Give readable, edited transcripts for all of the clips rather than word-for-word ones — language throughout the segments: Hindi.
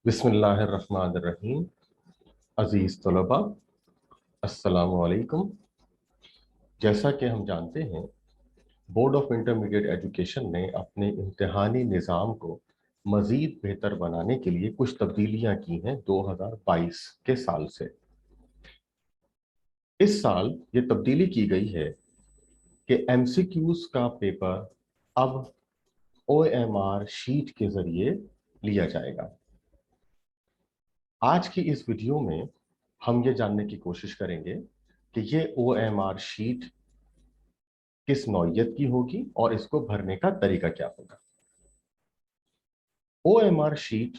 बिस्मिल्लाहिर्रहमानिर्रहीम। अजीज़ तलबा, अस्सलामु अलैकुम। जैसा कि हम जानते हैं, बोर्ड ऑफ इंटरमीडिएट एजुकेशन ने अपने इम्तिहानी निज़ाम को मज़ीद बेहतर बनाने के लिए कुछ तब्दीलियां की हैं 2022 के साल से। इस साल ये तब्दीली की गई है कि एमसीक्यूज का पेपर अब ओएमआर शीट के ज़रिए लिया जाएगा। आज की इस वीडियो में हम ये जानने की कोशिश करेंगे कि ये ओएमआर शीट किस नौइयत की होगी और इसको भरने का तरीका क्या होगा। ओएमआर शीट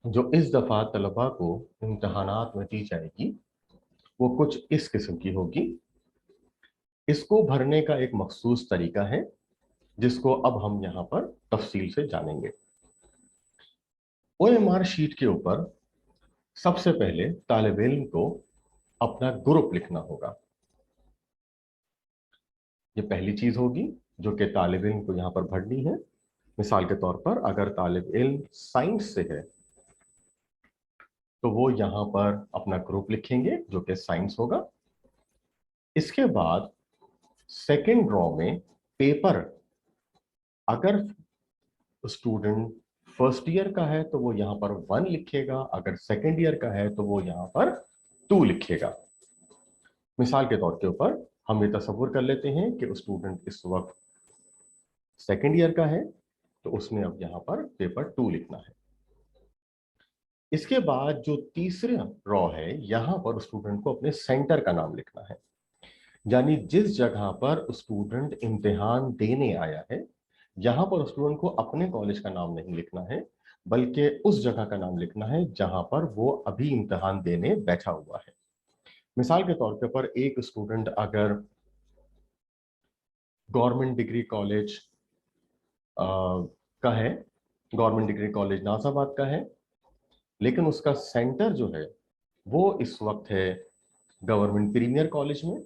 जो इस दफा तलबा को इम्तहानात में दी जाएगी वो कुछ इस किस्म की होगी। इसको भरने का एक मखसूस तरीका है जिसको अब हम यहाँ पर तफसील से जानेंगे। ओएमआर शीट के ऊपर सबसे पहले तालिब इल्म को अपना ग्रुप लिखना होगा। ये पहली चीज होगी जो कि तालिब इल्म को यहाँ पर भरनी है। मिसाल के तौर पर अगर तालिब इल्म साइंस से है तो वो यहाँ पर अपना ग्रुप लिखेंगे जो कि साइंस होगा। इसके बाद सेकंड रॉ में पेपर, अगर स्टूडेंट फर्स्ट ईयर का है तो वो यहाँ पर 1 लिखेगा, अगर सेकंड ईयर का है तो वो यहाँ पर 2 लिखेगा। मिसाल के तौर के ऊपर हम ये तस्वुर कर लेते हैं कि स्टूडेंट इस वक्त सेकंड ईयर का है तो उसने अब यहाँ पर पेपर 2 लिखना है। इसके बाद जो तीसरा रॉ है यहाँ पर स्टूडेंट को अपने सेंटर का नाम लिखना है, यानी जिस जगह पर स्टूडेंट इम्तिहान देने आया है यहां पर स्टूडेंट को अपने कॉलेज का नाम नहीं लिखना है बल्कि उस जगह का नाम लिखना है जहां पर वो अभी इम्तिहान देने बैठा हुआ है। मिसाल के तौर पर एक स्टूडेंट अगर गवर्नमेंट डिग्री कॉलेज का है, गवर्नमेंट डिग्री कॉलेज नाजाबाद का है, लेकिन उसका सेंटर जो है वो इस वक्त है गवर्नमेंट प्रीमियर कॉलेज में,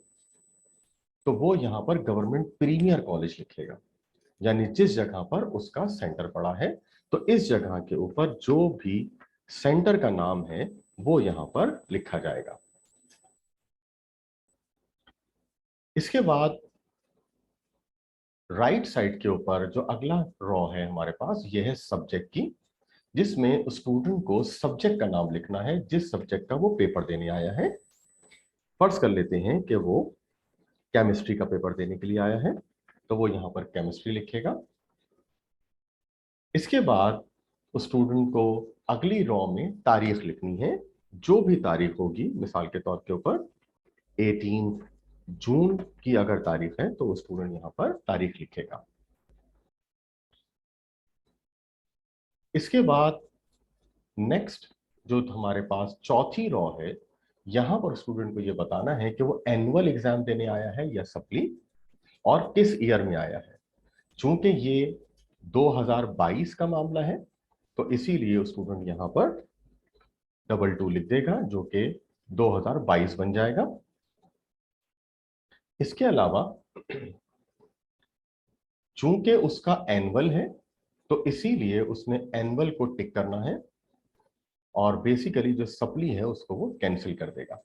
तो वो यहाँ पर गवर्नमेंट प्रीमियर कॉलेज लिखेगा, यानी जिस जगह पर उसका सेंटर पड़ा है तो इस जगह के ऊपर जो भी सेंटर का नाम है वो यहां पर लिखा जाएगा। इसके बाद राइट साइड के ऊपर जो अगला रॉ है हमारे पास, यह है सब्जेक्ट की, जिसमें स्टूडेंट को सब्जेक्ट का नाम लिखना है जिस सब्जेक्ट का वो पेपर देने आया है। फर्ज कर लेते हैं कि वो केमिस्ट्री का पेपर देने के लिए आया है तो वो यहां पर केमिस्ट्री लिखेगा। इसके बाद स्टूडेंट को अगली रॉ में तारीख लिखनी है, जो भी तारीख होगी। मिसाल के तौर के ऊपर 18 जून की अगर तारीख है तो स्टूडेंट यहां पर तारीख लिखेगा। इसके बाद नेक्स्ट जो हमारे पास चौथी रॉ है, यहां पर स्टूडेंट को यह बताना है कि वो एनुअल एग्जाम देने आया है या सप्ली और किस ईयर में आया है। चूंकि ये 2022 का मामला है तो इसीलिए स्टूडेंट यहां पर 22 लिख देगा जो कि 2022 बन जाएगा। इसके अलावा चूंकि उसका एनुअल है तो इसीलिए उसने एनुअल को टिक करना है और बेसिकली जो सप्ली है उसको वो कैंसिल कर देगा।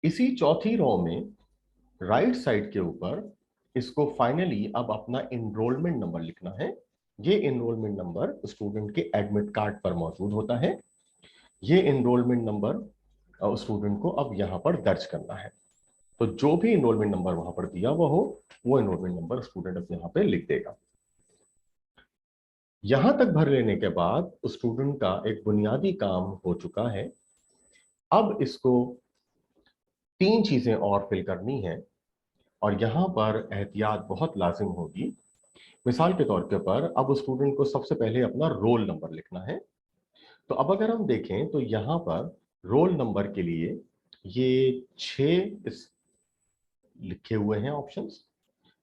इसी चौथी रो में राइट साइड के ऊपर इसको फाइनली अब अपना इनरोलमेंट नंबर लिखना है। ये इनरोलमेंट नंबर स्टूडेंट के एडमिट कार्ड पर मौजूद होता है। ये इनरोलमेंट नंबर स्टूडेंट को अब यहां पर दर्ज करना है। तो जो भी इनरोलमेंट नंबर वहां पर दिया हुआ हो वो इनरोलमेंट नंबर स्टूडेंट अब यहां पे लिख देगा। यहां तक भर लेने के बाद स्टूडेंट का एक बुनियादी काम हो चुका है। अब इसको 3 चीजें और फिल करनी है और यहां पर एहतियात बहुत लाजिम होगी। मिसाल के तौर के ऊपर अब स्टूडेंट को सबसे पहले अपना रोल नंबर लिखना है। तो अब अगर हम देखें तो यहां पर रोल नंबर के लिए ये 6 लिखे हुए हैं ऑप्शंस।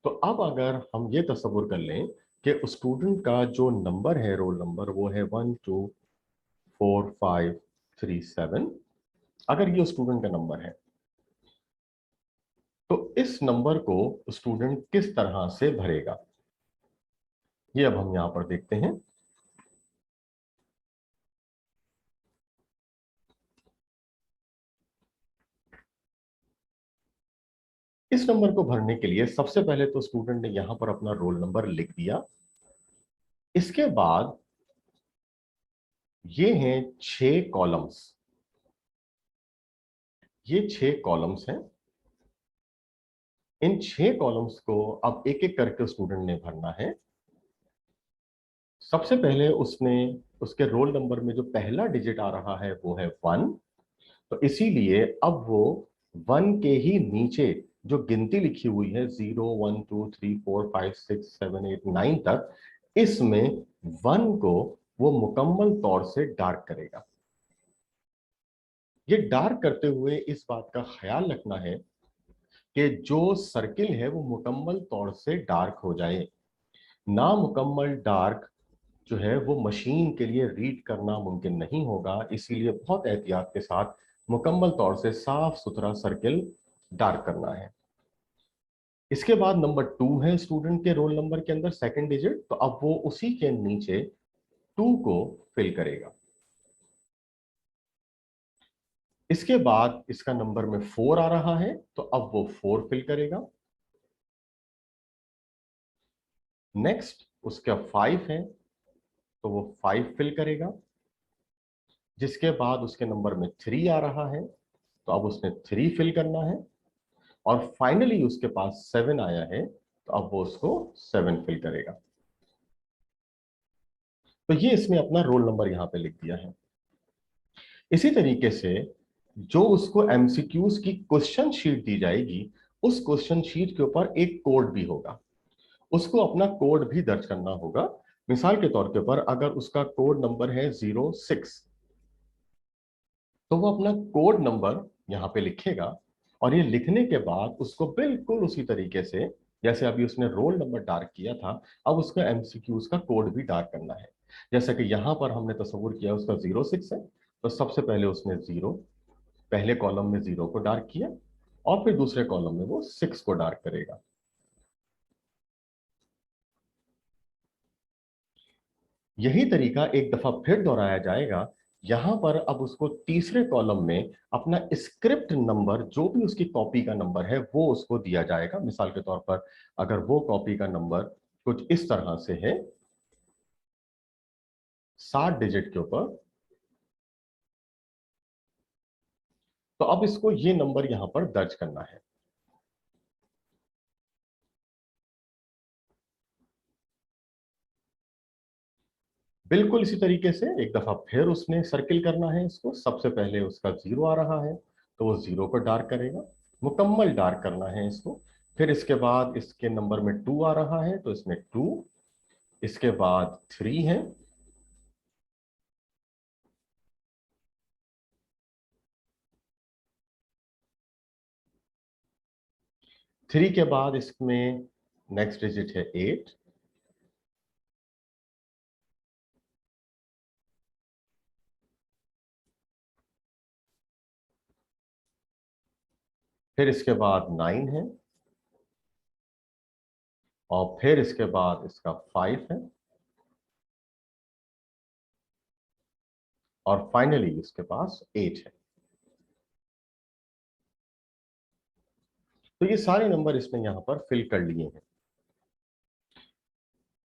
तो अब अगर हम ये तस्वुर कर लें कि स्टूडेंट का जो नंबर है रोल नंबर वो है 124537, अगर ये स्टूडेंट का नंबर है तो इस नंबर को स्टूडेंट किस तरह से भरेगा। ये अब हम यहां पर देखते हैं। इस नंबर को भरने के लिए सबसे पहले तो स्टूडेंट ने यहां पर अपना रोल नंबर लिख दिया। इसके बाद ये हैं 6 कॉलम्स, ये 6 कॉलम्स हैं। इन 6 कॉलम्स को अब एक एक करके स्टूडेंट ने भरना है। सबसे पहले उसने उसके रोल नंबर में जो पहला डिजिट आ रहा है वो है 1, तो इसीलिए अब वो 1 के ही नीचे जो गिनती लिखी हुई है 0 1 2 3 4 5 6 7 8 9 तक, इसमें 1 को वो मुकम्मल तौर से डार्क करेगा। ये डार्क करते हुए इस बात का ख्याल रखना है कि जो सर्किल है वो मुकम्मल तौर से डार्क हो जाए। ना मुकम्मल डार्क जो है वो मशीन के लिए रीड करना मुमकिन नहीं होगा, इसीलिए बहुत एहतियात के साथ मुकम्मल तौर से साफ सुथरा सर्किल डार्क करना है। इसके बाद नंबर 2 है स्टूडेंट के रोल नंबर के अंदर सेकंड डिजिट, तो अब वो उसी के नीचे 2 को फिल करेगा। इसके बाद इसका नंबर में 4 आ रहा है, तो अब वो 4 फिल करेगा। नेक्स्ट उसका 5 है, तो वो 5 फिल करेगा। जिसके बाद उसके नंबर में 3 आ रहा है, तो अब उसने 3 फिल करना है। और फाइनली उसके पास 7 आया है, तो अब वो उसको 7 फिल करेगा। तो ये इसने अपना रोल नंबर यहां पे लिख दिया है। इसी तरीके से जो उसको एमसीक्यूज की क्वेश्चन शीट दी जाएगी, उस क्वेश्चन शीट के ऊपर एक कोड भी होगा, उसको अपना कोड भी दर्ज करना होगा। मिसाल के तौर के ऊपर अगर उसका कोड नंबर है 06, तो वो अपना कोड नंबर यहां पे लिखेगा। और ये लिखने के बाद उसको बिल्कुल उसी तरीके से जैसे अभी उसने रोल नंबर डार्क किया था, अब उसका एमसीक्यूज का कोड भी डार्क करना है। जैसा कि यहां पर हमने तस्वुर किया उसका 06 है, तो सबसे पहले उसने 0 पहले कॉलम में 0 को डार्क किया, और फिर दूसरे कॉलम में वो 6 को डार्क करेगा। यही तरीका एक दफा फिर दोहराया जाएगा। यहां पर अब उसको तीसरे कॉलम में अपना स्क्रिप्ट नंबर, जो भी उसकी कॉपी का नंबर है, वो उसको दिया जाएगा। मिसाल के तौर पर अगर वो कॉपी का नंबर कुछ इस तरह से है 7 डिजिट के ऊपर, तो अब इसको ये नंबर यहां पर दर्ज करना है। बिल्कुल इसी तरीके से एक दफा फिर उसने सर्किल करना है इसको। सबसे पहले उसका 0 आ रहा है, तो वो 0 को डार्क करेगा, मुकम्मल डार्क करना है इसको। फिर इसके बाद इसके नंबर में 2 आ रहा है, तो इसमें 2, इसके बाद 3 है, थ्री के बाद इसमें नेक्स्ट डिजिट है 8, फिर इसके बाद 9 है, और फिर इसके बाद इसका 5 है, और फाइनली इसके पास 8 है। तो ये सारे नंबर इसने यहां पर फिल कर लिए हैं।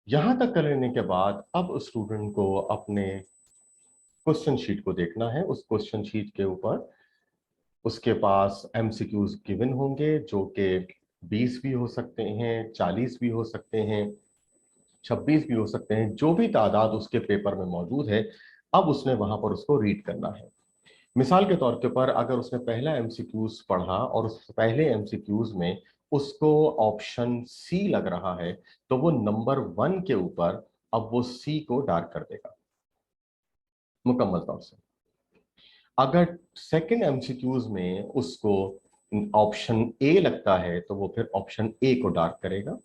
यहां तक कर लेने के बाद अब स्टूडेंट को अपने क्वेश्चन शीट को देखना है। उस क्वेश्चन शीट के ऊपर उसके पास एमसीक्यूज गिवन होंगे, जो कि 20 भी हो सकते हैं, 40 भी हो सकते हैं, 26 भी हो सकते हैं, जो भी तादाद उसके पेपर में मौजूद है। अब उसने वहां पर उसको रीड करना है। मिसाल के तौर के ऊपर अगर उसने पहला एमसीक्यूज पढ़ा और उस पहले एमसीक्यूज में उसको ऑप्शन सी लग रहा है, तो वो नंबर 1 के ऊपर अब वो सी को डार्क कर देगा मुकम्मल तौर से। अगर सेकंड एमसीक्यूज में उसको ऑप्शन ए लगता है, तो वो फिर ऑप्शन ए को डार्क करेगा।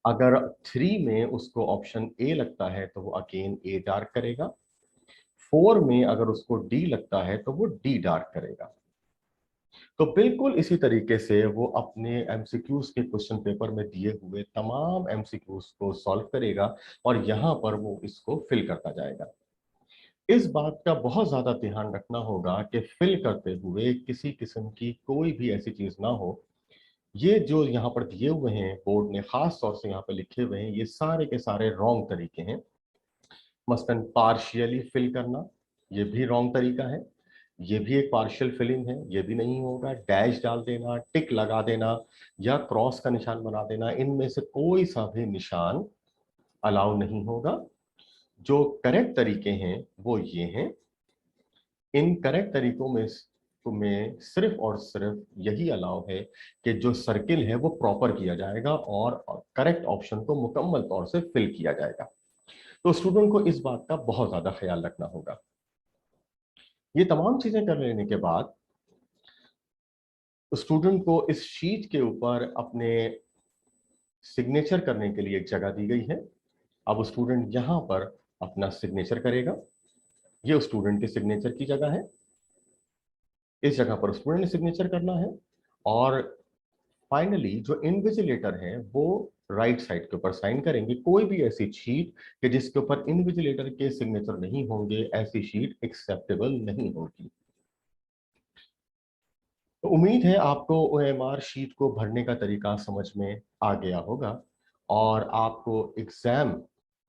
अगर 3 में उसको ऑप्शन ए लगता है, तो वो अगेन ए डार्क करेगा। 4 में अगर उसको डी लगता है, तो वो डी डार्क करेगा। तो बिल्कुल इसी तरीके से वो अपने एमसीक्यूज के क्वेश्चन पेपर में दिए हुए तमाम एमसीक्यूज को सॉल्व करेगा और यहां पर वो इसको फिल करता जाएगा। इस बात का बहुत ज्यादा ध्यान रखना होगा कि फिल करते हुए किसी किस्म की कोई भी ऐसी चीज ना हो। ये जो यहाँ पर दिए हुए हैं बोर्ड ने खास तौर से यहाँ पर लिखे हुए हैं, ये सारे के सारे रॉन्ग तरीके हैं। मसलन पार्शियली फिल करना, ये भी रॉन्ग तरीका है। ये भी एक पार्शियल फिलिंग है, ये भी नहीं होगा। डैश डाल देना, टिक लगा देना या क्रॉस का निशान बना देना, इनमें से कोई सा भी निशान अलाउ नहीं होगा। जो करेक्ट तरीके हैं वो ये हैं। इन करेक्ट तरीकों में तुम्हें सिर्फ और सिर्फ यही अलाउ है कि जो सर्किल है वो प्रॉपर किया जाएगा और करेक्ट ऑप्शन को मुकम्मल तौर से फिल किया जाएगा। तो स्टूडेंट को इस बात का बहुत ज्यादा ख्याल रखना होगा। ये तमाम चीजें कर लेने के बाद स्टूडेंट को इस शीट के ऊपर अपने सिग्नेचर करने के लिए एक जगह दी गई है। अब स्टूडेंट यहां पर अपना सिग्नेचर करेगा। ये स्टूडेंट के सिग्नेचर की जगह है। इस जगह पर स्टूडेंट ने सिग्नेचर करना है और फाइनली जो इन्विजिलेटर है वो राइट साइड के ऊपर साइन करेंगे। कोई भी ऐसी शीट कि जिसके ऊपर इन्विजिलेटर के सिग्नेचर नहीं होंगे, ऐसी शीट एक्सेप्टेबल नहीं होगी। तो उम्मीद है आपको ओएमआर शीट को भरने का तरीका समझ में आ गया होगा और आपको एग्जाम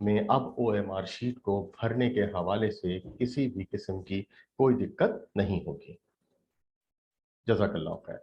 में अब ओएमआर शीट को भरने के हवाले से किसी भी किस्म की कोई दिक्कत नहीं होगी। जज़ाकल्लाह खैर।